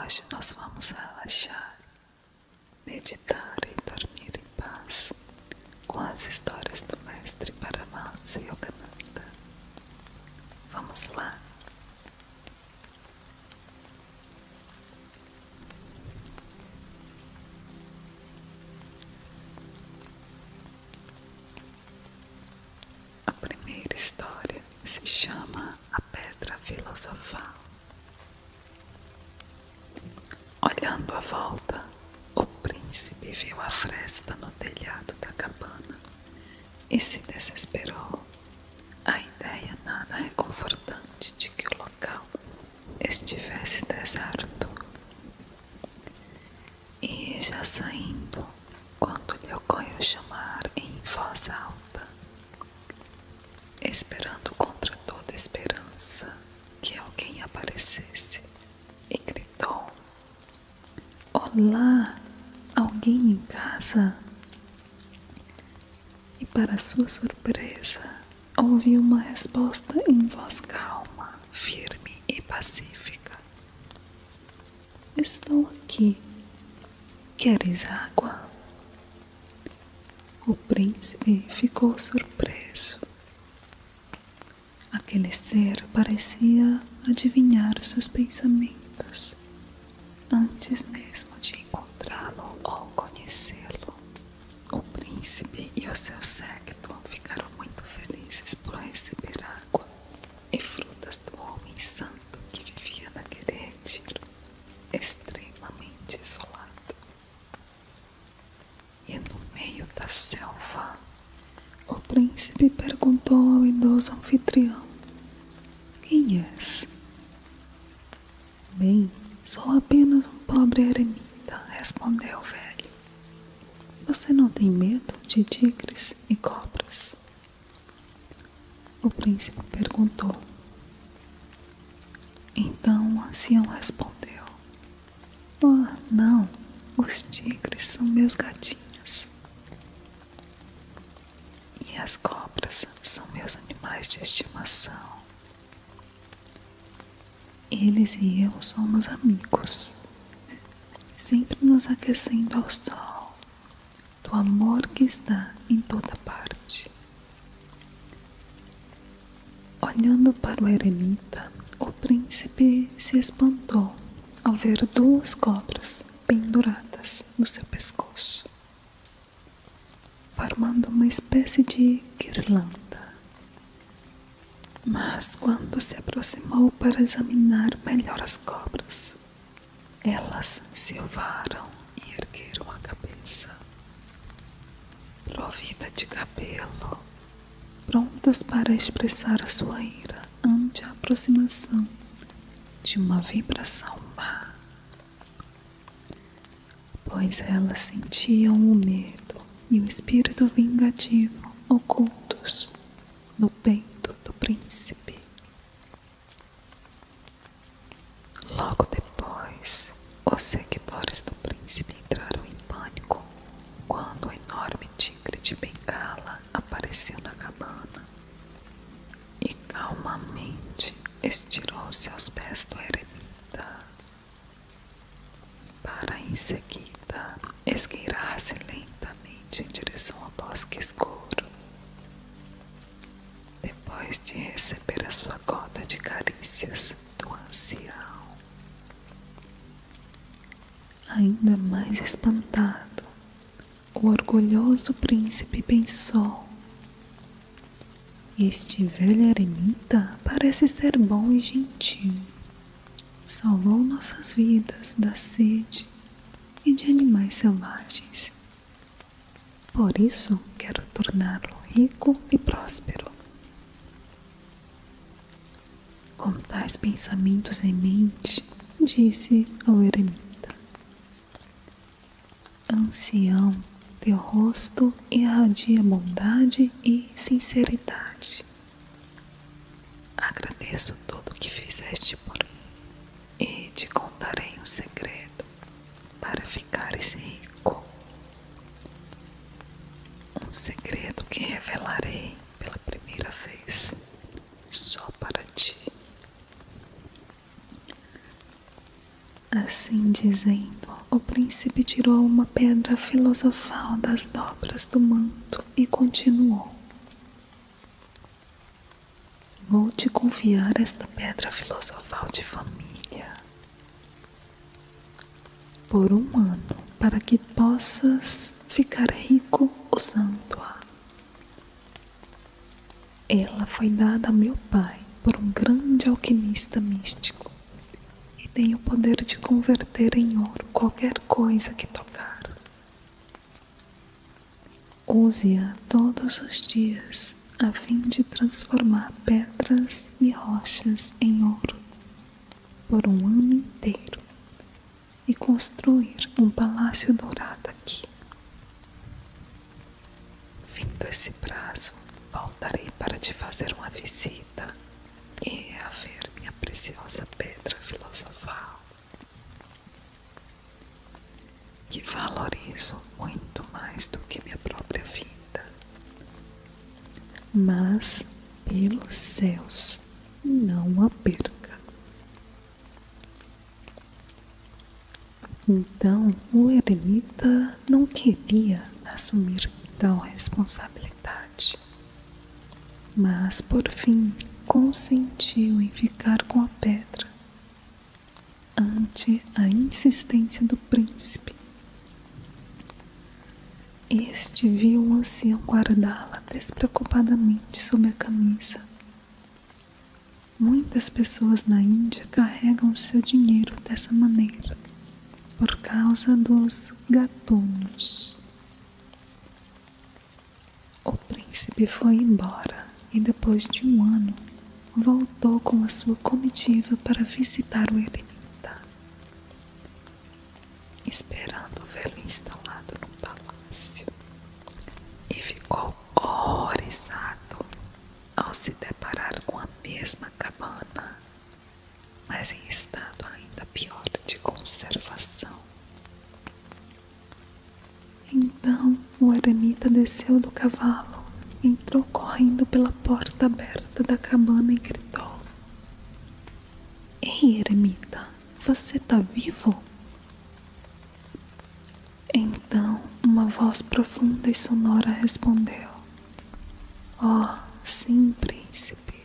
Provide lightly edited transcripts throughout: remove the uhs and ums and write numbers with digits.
Hoje nós vamos relaxar, meditar e dormir em paz com as histórias do mestre Paramahansa Yogananda. Vamos lá? A primeira história se chama A Pedra Filosofal. Olhando à volta, o príncipe viu a fresta no telhado da cabana e se desesperou. A ideia nada reconfortante de que o local estivesse deserto. E já saindo, quando lhe ocorreu chamar em voz alta, esperando contra toda esperança que alguém aparecesse, e gritou: "Olá, alguém em casa?" E para sua surpresa, ouviu uma resposta em voz calma, firme e pacífica: "Estou aqui. Queres água?" O príncipe ficou surpreso. Aquele ser parecia adivinhar seus pensamentos antes mesmo de encontrá-lo ou conhecê-lo. O príncipe e o seu séquito ficaram muito felizes por receber água e frutas do homem santo que vivia naquele retiro extremamente isolado. E no meio da selva, o príncipe perguntou ao idoso anfitrião: "Quem és?" "Bem, sou apenas um pobre eremita", respondeu o velho. "Você não tem medo de tigres e cobras?" O príncipe perguntou. Então o ancião respondeu: "Oh, não, os tigres são meus gatinhos. E as cobras são meus animais de estimação. Eles e eu somos amigos, sempre nos aquecendo ao sol do amor que está em toda parte." Olhando para o eremita, o príncipe se espantou ao ver duas cobras penduradas no seu pescoço, formando uma espécie de guirlanda. Mas quando se aproximou para examinar melhor as cobras, elas silvaram e ergueram a cabeça, provida de cabelo, prontas para expressar a sua ira ante a aproximação de uma vibração má, pois elas sentiam o medo e o espírito vingativo ocultos no peito do príncipe. Logo depois, os seguidores do príncipe entraram em pânico quando um enorme tigre de bengala apareceu na cabana e calmamente estirou-se aos pés do eremita, para em seguida esgueirar-se lentamente em direção ao bosque escuro. Depois de receber a sua cota de carícias do ancião. Ainda mais espantado, o orgulhoso príncipe pensou: "Este velho eremita parece ser bom e gentil. Salvou nossas vidas da sede e de animais selvagens. Por isso quero torná-lo rico e próspero." Com tais pensamentos em mente, disse ao eremita: "Ancião, teu rosto irradia bondade e sinceridade. Agradeço tudo o que fizeste por mim e te contarei um segredo para ficares rico. Um segredo que revelarei pela primeira vez só para ti." Assim dizendo, o príncipe tirou uma pedra filosofal das dobras do manto e continuou. Vou te confiar esta pedra filosofal de família por 1 ano para que possas ficar rico usando-a. Ela foi dada a meu pai por um grande alquimista místico e tem o poder de converter em ouro qualquer coisa que tocar. Use-a todos os dias a fim de transformar pedras e rochas em ouro por 1 ano inteiro e construir um palácio dourado aqui. Vindo esse prazo, voltarei para te fazer uma visita e a ver minha preciosa pedra filosofal, que valorizo muito mais do que minha própria vida. Mas, pelos céus, não a perca. Então, o eremita não queria assumir tal responsabilidade, mas por fim consentiu em ficar com a pedra ante a insistência do príncipe. Este viu o ancião guardá-la despreocupadamente sob a camisa. Muitas pessoas na Índia carregam seu dinheiro dessa maneira, por causa dos gatunos. O príncipe foi embora e depois de 1 ano voltou com a sua comitiva para visitar o eremita, esperando vê-lo instalado no palácio, e ficou horrorizado ao se deparar com a mesma cabana, mas em estado ainda pior de conservação. Então o eremita desceu do cavalo, entrou correndo pela porta aberta da cabana e gritou: "Ei, eremita, você tá vivo?" Então uma voz profunda e sonora respondeu: "Oh, sim, príncipe.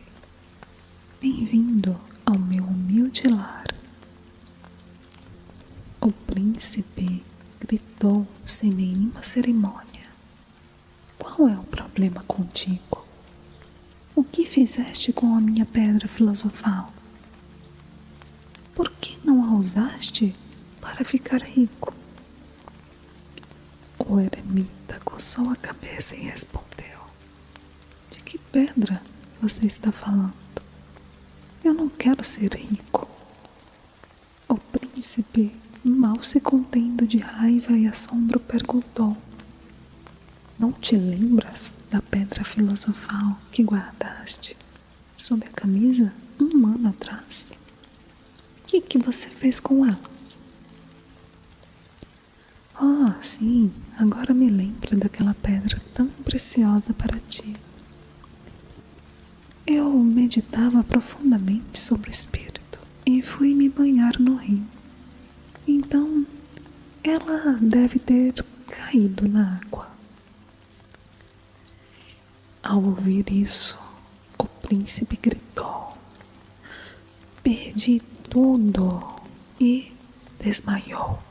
Bem-vindo ao meu humilde lar." O príncipe gritou sem nenhuma cerimônia: "Qual é o problema contigo? O que fizeste com a minha pedra filosofal? Por que não a usaste para ficar rico?" O eremita coçou a cabeça e respondeu: "De que pedra você está falando? Eu não quero ser rico." O príncipe, mal se contendo de raiva e assombro, perguntou: "Não te lembras da pedra filosofal que guardaste sob a camisa 1 ano atrás? O que você fez com ela?" "Ah, sim, agora me lembro daquela pedra tão preciosa para ti. Eu meditava profundamente sobre o espírito e fui me banhar no rio. Então, ela deve ter caído na água." Ao ouvir isso, o príncipe gritou: "Perdi tudo!" e desmaiou.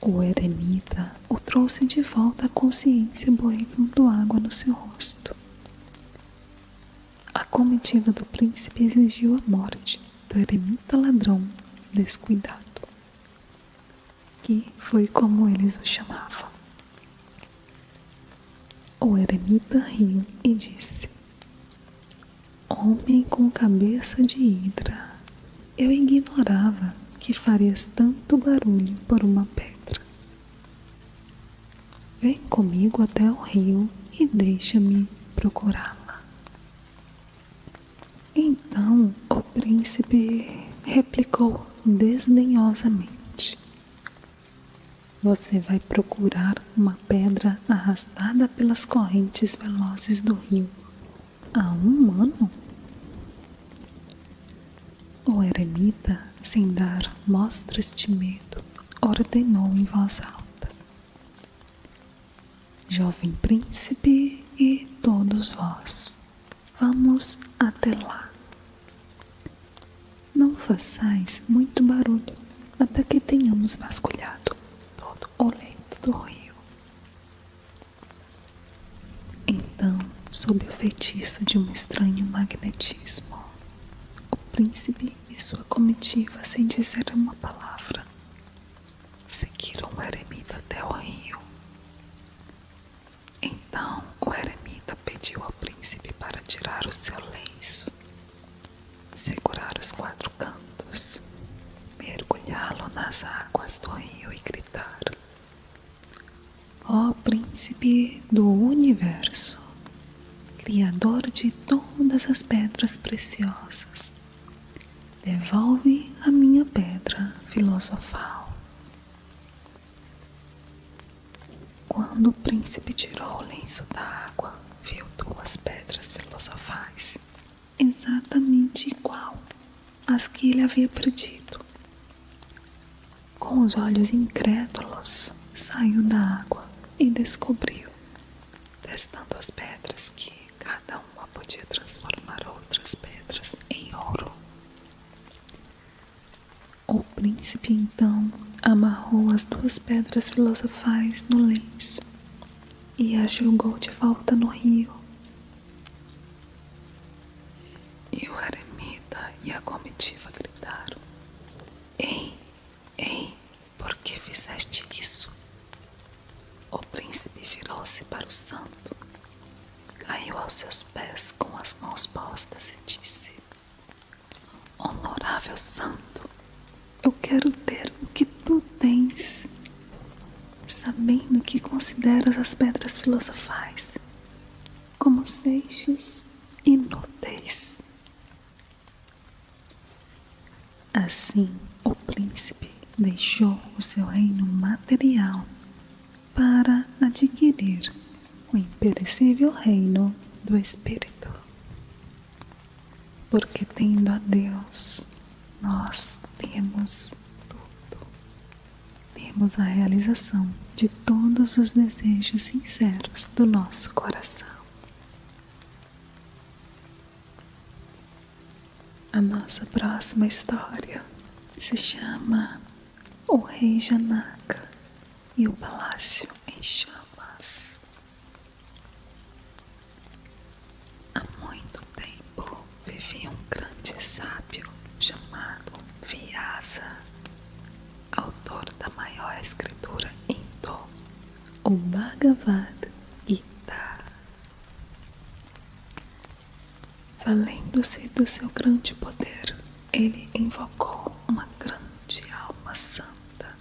O eremita o trouxe de volta à consciência, borrifando água no seu rosto. A comitiva do príncipe exigiu a morte do eremita ladrão descuidado, que foi como eles o chamavam. O eremita riu e disse: "Homem com cabeça de hidra, eu ignorava que farias tanto barulho por uma pedra. Vem comigo até o rio e deixa-me procurá-la." Então o príncipe replicou desdenhosamente: "Você vai procurar uma pedra arrastada pelas correntes velozes do rio há 1 ano?" O eremita sem dar mostras de medo, ordenou em voz alta: Jovem príncipe e todos vós, vamos até lá. Não façais muito barulho até que tenhamos vasculhado todo o leito do rio. Então, sob o feitiço de um estranho magnetismo, o príncipe e sua comitiva, sem dizer uma palavra, seguiram o eremita até o rio. Então o eremita pediu ao príncipe para tirar o seu lenço, segurar os 4 cantos, mergulhá-lo nas águas do rio e gritar: Ó príncipe do universo, criador de todas as pedras preciosas, devolve a minha pedra filosofal. Quando o príncipe tirou o lenço da água, viu 2 pedras filosofais, exatamente igual às que ele havia perdido. Com os olhos incrédulos, saiu da água e descobriu, testando as pedras, que cada uma podia transformar outras pedras em ouro. O príncipe então amarrou as 2 pedras filosofais no lenço e as jogou de volta no rio. E o eremita e a comitiva gritaram: Ei, por que fizeste isso? O príncipe virou-se para o santo, caiu aos seus pés com as mãos postas e disse: Honorável santo, eu quero ter o que tu tens, sabendo que consideras as pedras filosofais como seixos inúteis. Assim, o príncipe deixou o seu reino material para adquirir o imperecível reino do espírito. Porque tendo a Deus, nós temos tudo. Temos a realização de todos os desejos sinceros do nosso coração. A nossa próxima história se chama O Rei Janaka e o Palácio em Chamas. Há muito tempo vivia um grande sábio chamado Vyasa, autor da maior escritura hindu, o Bhagavad Gita. Valendo-se do seu grande poder, ele invocou uma grande alma santa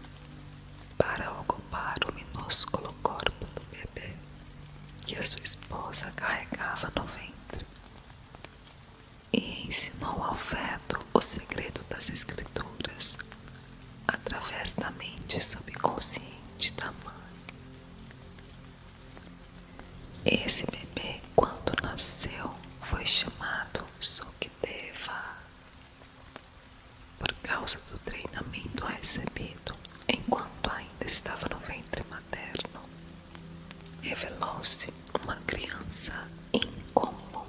para ocupar o minúsculo corpo do bebê que a sua esposa carregava no ventre, e ensinou ao feto o segredo das escrituras através da mente subconsciente da mãe. Esse bebê, quando nasceu, foi chamado Sukadeva, por causa do treinamento recebido enquanto ainda estava no ventre materno. Revelou-se uma criança incomum.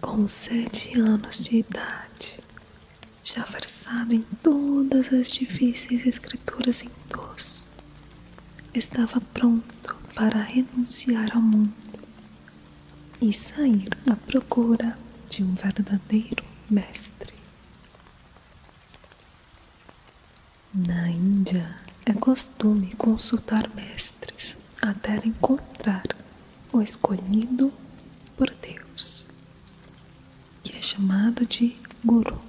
Com 7 anos de idade, já versado em todas as difíceis escrituras hindus, estava pronto para renunciar ao mundo e sair à procura de um verdadeiro mestre. Na Índia é costume consultar mestres até encontrar o escolhido por Deus, que é chamado de Guru.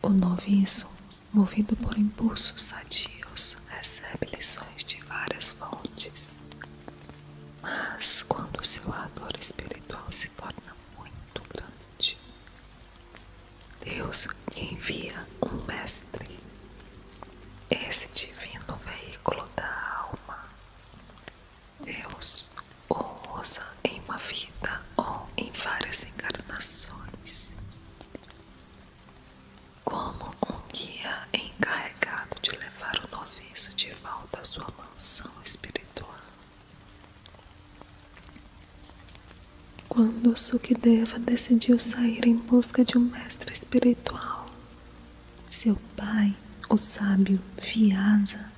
O noviço, movido por impulsos sadios, recebe lições de várias fontes. Mas quando seu ardor espiritual se torna muito grande, Deus lhe envia um mestre, esse divino veículo da alma. Deus o usa em uma vida ou em várias encarnações informações, como um guia encarregado de levar o noviço de volta à sua mansão espiritual. Quando Sukadeva decidiu sair em busca de um mestre espiritual, seu pai, o sábio Vyasa,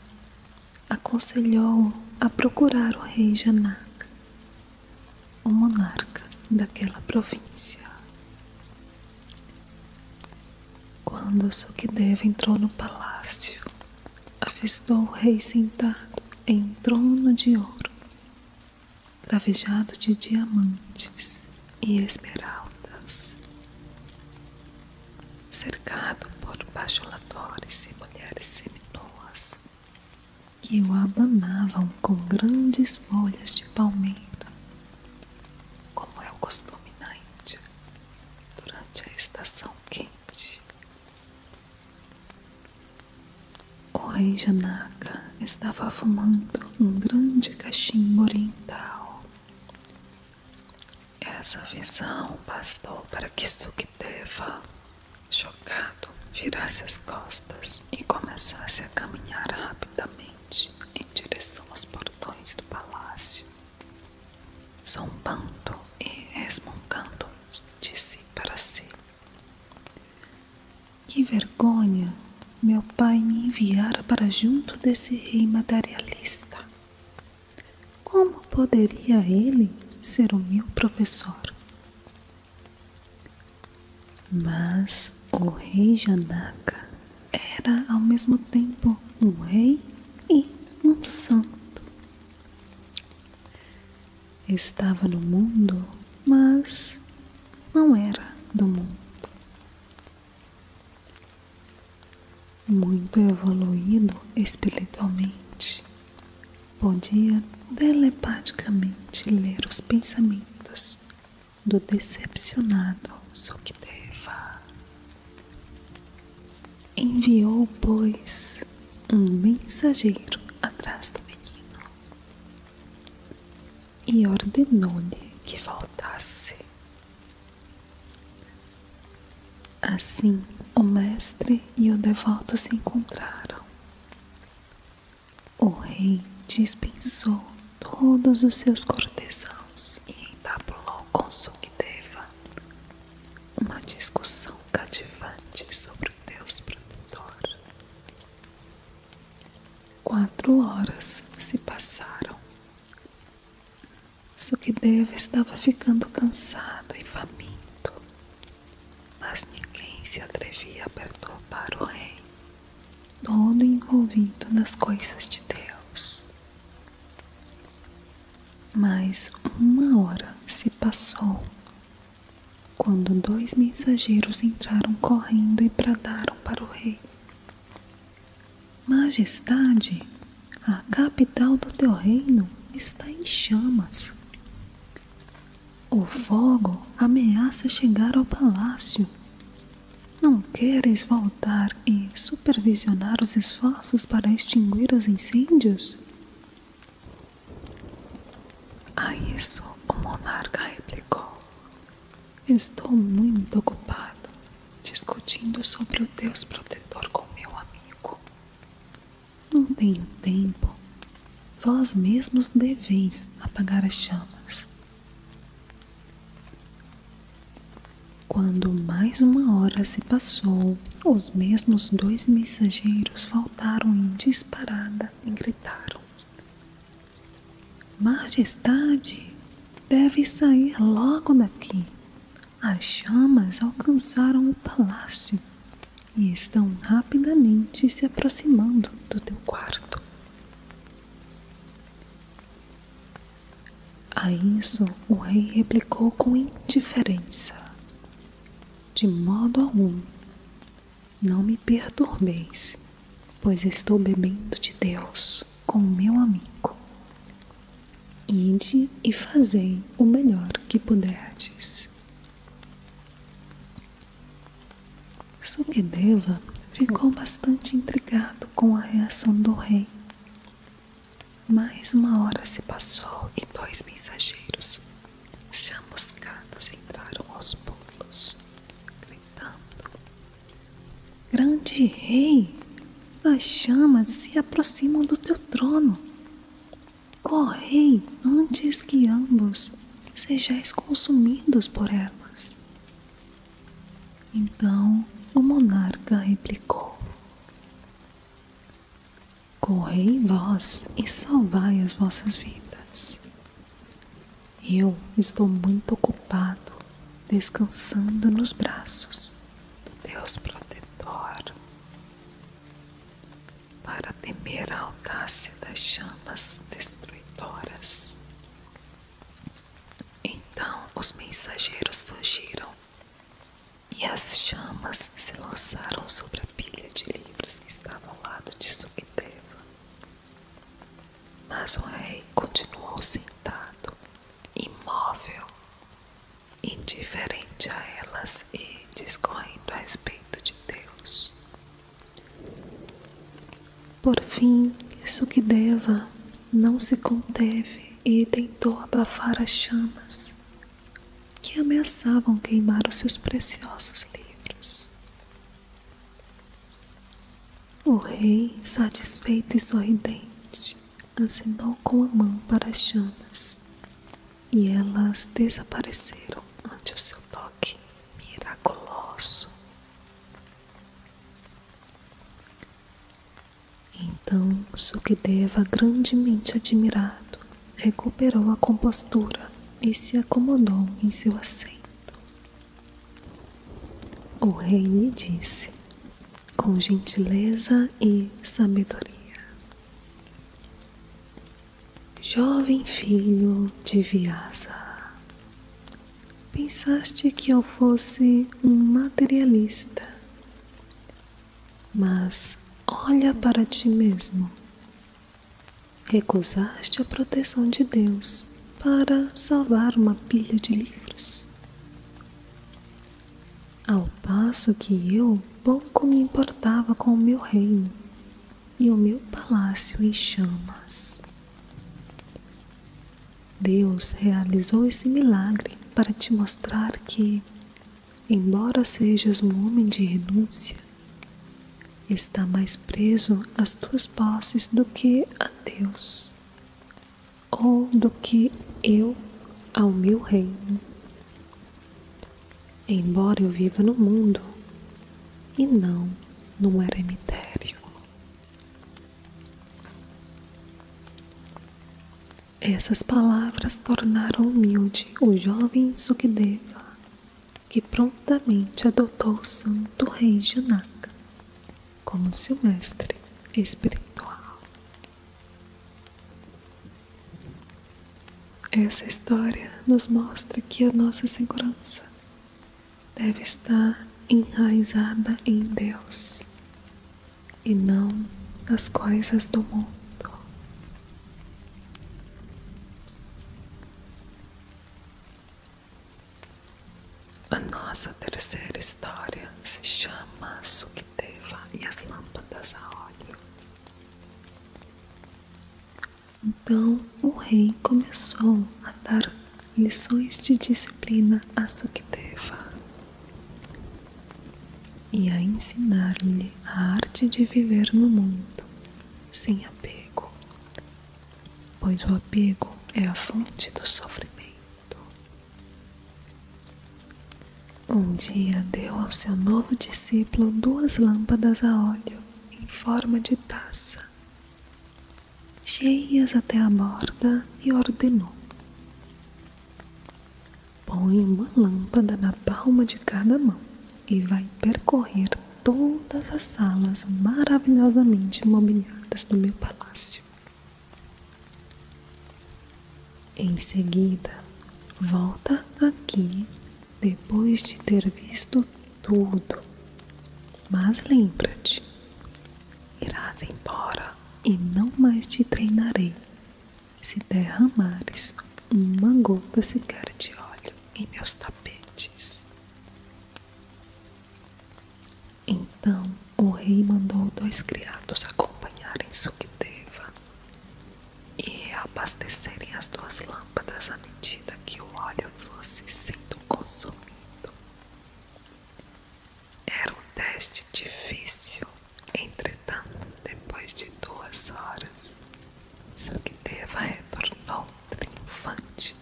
aconselhou-o a procurar o rei Janaka, o monarca daquela província. Quando Sukadeva entrou no palácio, avistou o rei sentado em um trono de ouro, cravejado de diamantes e esmeraldas, cercado por bajuladores e mulheres seminuas que o abanavam com grandes folhas de palmeira, como é o costume na Índia durante a estação quente. O rei Janaka estava fumando um grande cachimbo oriental. Essa visão bastou para que Sukadeva, chocado, virasse as costas e começasse a caminhar rapidamente em direção aos portões do palácio, zombando e resmungando de si para si. Que vergonha! Meu pai me enviara para junto desse rei materialista. Como poderia ele ser o meu professor? Mas o rei Janaka era ao mesmo tempo um rei e um santo. Estava no mundo, mas não era do mundo. Muito evoluído espiritualmente, podia telepaticamente ler os pensamentos do decepcionado Sukadeva. Enviou, pois, um mensageiro atrás do menino e ordenou-lhe que voltasse. Assim, o mestre e o devoto se encontraram. O rei dispensou todos os seus cortesãos e entablou com Sukadeva uma discussão cativante sobre o Deus protetor. 4 horas se passaram. Sukadeva estava ficando cansado e faminto, mas ninguém se atrevia a perturbar o rei, todo envolvido nas coisas de Deus. Mas 1 hora se passou, quando 2 mensageiros entraram correndo e bradaram para o rei: Majestade, a capital do teu reino está em chamas. O fogo ameaça chegar ao palácio. Não queres voltar e supervisionar os esforços para extinguir os incêndios? A isso o monarca replicou: Estou muito ocupado discutindo sobre o Deus protetor com meu amigo. Não tenho tempo. Vós mesmos deveis apagar as chamas. Quando mais 1 hora se passou, os mesmos 2 mensageiros voltaram em disparada e gritaram: Majestade, deve sair logo daqui. As chamas alcançaram o palácio e estão rapidamente se aproximando do teu quarto. A isso o rei replicou com indiferença: De modo algum, não me perturbeis, pois estou bebendo de Deus com meu amigo. Ide e fazei o melhor que puderdes. Sukadeva ficou bastante intrigado com a reação do rei. Mais 1 hora se passou e 2 mensageiros chamuscados entraram aos pulos grande rei, as chamas se aproximam do teu trono. Correi antes que ambos sejais consumidos por elas. Então o monarca replicou: correi vós e salvai as vossas vidas. Eu estou muito ocupado descansando nos braços do Deus protetor. Para temer a audácia das chamas destruidoras. Então os mensageiros fugiram e as chamas se lançaram sobre a pilha de livros que estava ao lado de Sukadeva. Mas o rei continuou sentado, imóvel, indiferente a elas e discorrendo a respeito de Deus. Por fim, Sukadeva não se conteve e tentou abafar as chamas que ameaçavam queimar os seus preciosos livros. O rei, satisfeito e sorridente, acenou com a mão para as chamas e elas desapareceram ante o seu toque miraculoso. Então Sukadeva, grandemente admirado, recuperou a compostura e se acomodou em seu assento. O rei lhe disse, com gentileza e sabedoria: jovem filho de Vyasa, pensaste que eu fosse um materialista, mas olha para ti mesmo. Recusaste a proteção de Deus para salvar uma pilha de livros. Ao passo que eu pouco me importava com o meu reino e o meu palácio em chamas. Deus realizou esse milagre para te mostrar que, embora sejas um homem de renúncia, está mais preso às tuas posses do que a Deus, ou do que eu ao meu reino. Embora eu viva no mundo e não num eremitério. Essas palavras tornaram humilde o jovem Sukadeva, que prontamente adotou o santo rei Janaka como seu mestre espiritual. Essa história nos mostra que a nossa segurança deve estar enraizada em Deus e não nas coisas do mundo. A nossa terceira história se chama Sukadeva e as lâmpadas a óleo. Então o rei começou a dar lições de disciplina a Sukadeva e a ensinar-lhe a arte de viver no mundo sem apego, pois o apego é a fonte do sofrimento. Um dia deu ao seu novo discípulo 2 lâmpadas a óleo em forma de taça, cheias até a borda, e ordenou: põe uma lâmpada na palma de cada mão e vai percorrer todas as salas maravilhosamente mobiliadas do meu palácio. Em seguida, volta aqui depois de ter visto tudo, mas lembra-te, irás embora e não mais te treinarei se derramares uma gota sequer de óleo em meus tapetes. Então o rei mandou 2 criados acompanharem Sukadeva e abastecerem as 2 lâmpadas à medida que o óleo fosse sendo consumido. Eram teste difícil. Entretanto, depois de 2 horas, Sukadeva retornou triunfante,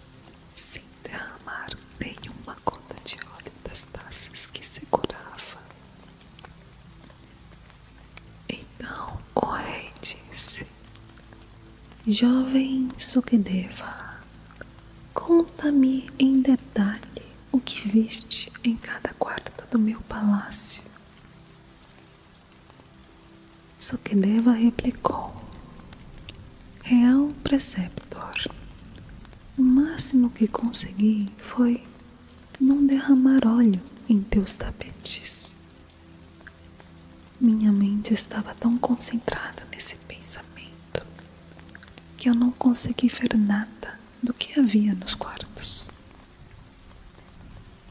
sem derramar nenhuma gota de óleo das taças que segurava. Então o rei disse: Jovem Sukadeva, conta-me em detalhe o que viste em cada quarto do meu palácio. Sukadeva replicou: Real Preceptor, o máximo que consegui foi não derramar óleo em teus tapetes. Minha mente estava tão concentrada nesse pensamento que eu não consegui ver nada do que havia nos quartos.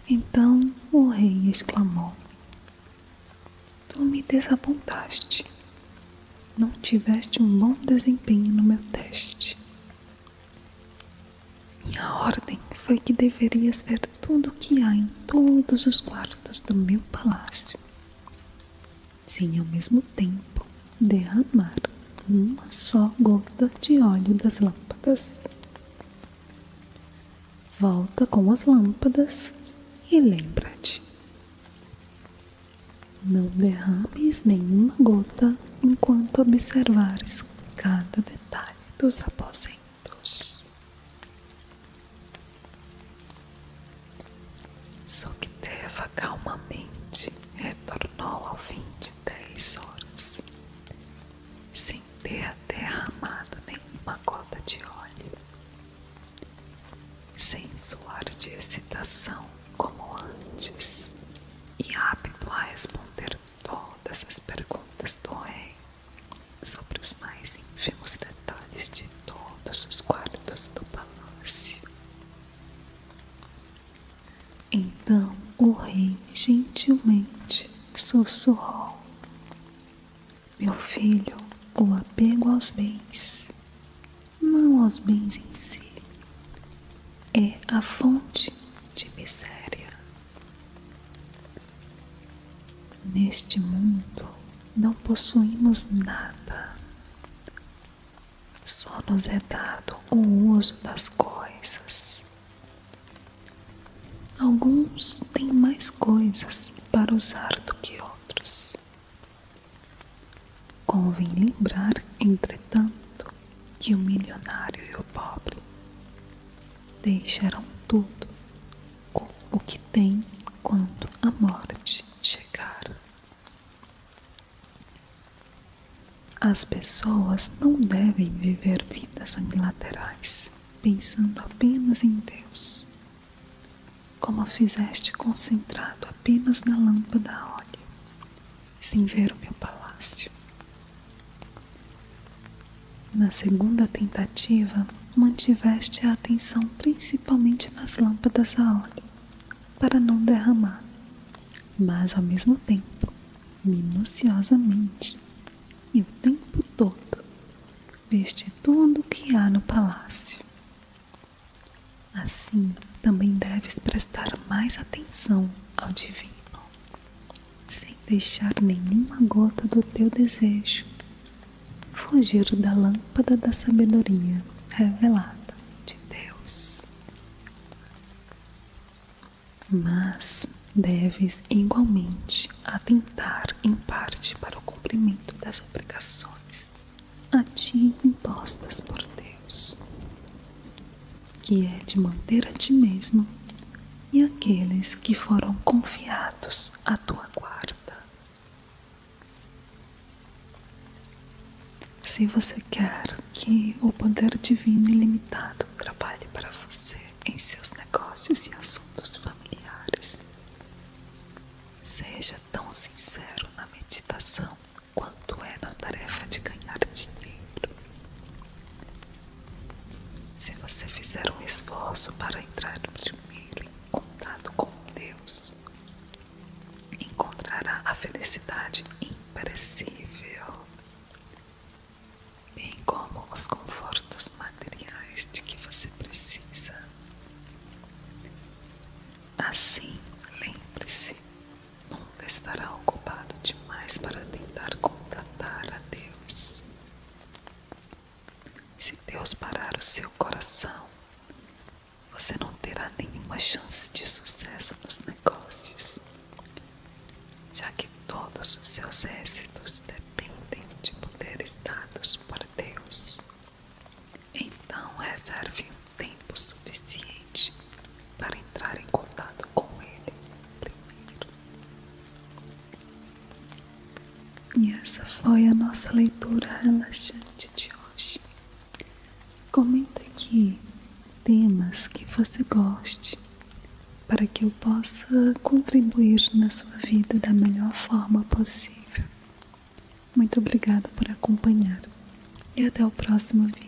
Então o rei exclamou: Tu me desapontaste. Não tiveste um bom desempenho no meu teste. Minha ordem foi que deverias ver tudo o que há em todos os quartos do meu palácio, sem ao mesmo tempo derramar uma só gota de óleo das lâmpadas. Volta com as lâmpadas e lembra-te: não derrames nenhuma gota enquanto observares cada detalhe dos aposentos. Sukadeva calmamente retornou ao fim de 10 horas, sem ter derramado nenhuma gota de óleo, sem suar de excitação como antes, e apto a responder todas as perguntas do rei sobre os mais ínfimos detalhes de todos os quartos do palácio. Então o rei gentilmente sussurrou: Meu filho, o apego aos bens, não aos bens em si, é a fonte de miséria. Neste mundo não possuímos nada, só nos é dado o uso das coisas. Alguns têm mais coisas para usar do que outros. Convém lembrar, entretanto, que o milionário e o pobre deixarão tudo o que têm quando a morte chegar. As pessoas não devem viver vidas unilaterais, pensando apenas em Deus, como fizeste concentrado apenas na lâmpada a óleo, sem ver o meu palácio. Na segunda tentativa, mantiveste a atenção principalmente nas lâmpadas a óleo, para não derramar, mas ao mesmo tempo, minuciosamente, e o tempo todo, veste tudo o que há no palácio. Assim, também deves prestar mais atenção ao divino, sem deixar nenhuma gota do teu desejo fugir da lâmpada da sabedoria revelada de Deus. Mas deves igualmente atentar em parte para o cumprimento das obrigações a ti impostas por Deus, que é de manter a ti mesmo e aqueles que foram confiados à tua guarda. Se você quer que o poder divino ilimitado trabalhe para você em seus negócios e assuntos familiares, seja tão sincero na meditação quanto é na tarefa de ganhar dinheiro. Se você fizer um esforço para entrar primeiro em contato com Deus, encontrará a felicidade imperecível, bem como os confortos materiais de que você precisa. Assim, lembre-se, nunca estará ocupado E essa foi a nossa leitura relaxante de hoje. Comenta aqui temas que você goste para que eu possa contribuir na sua vida da melhor forma possível. Muito obrigada por acompanhar e até o próximo vídeo.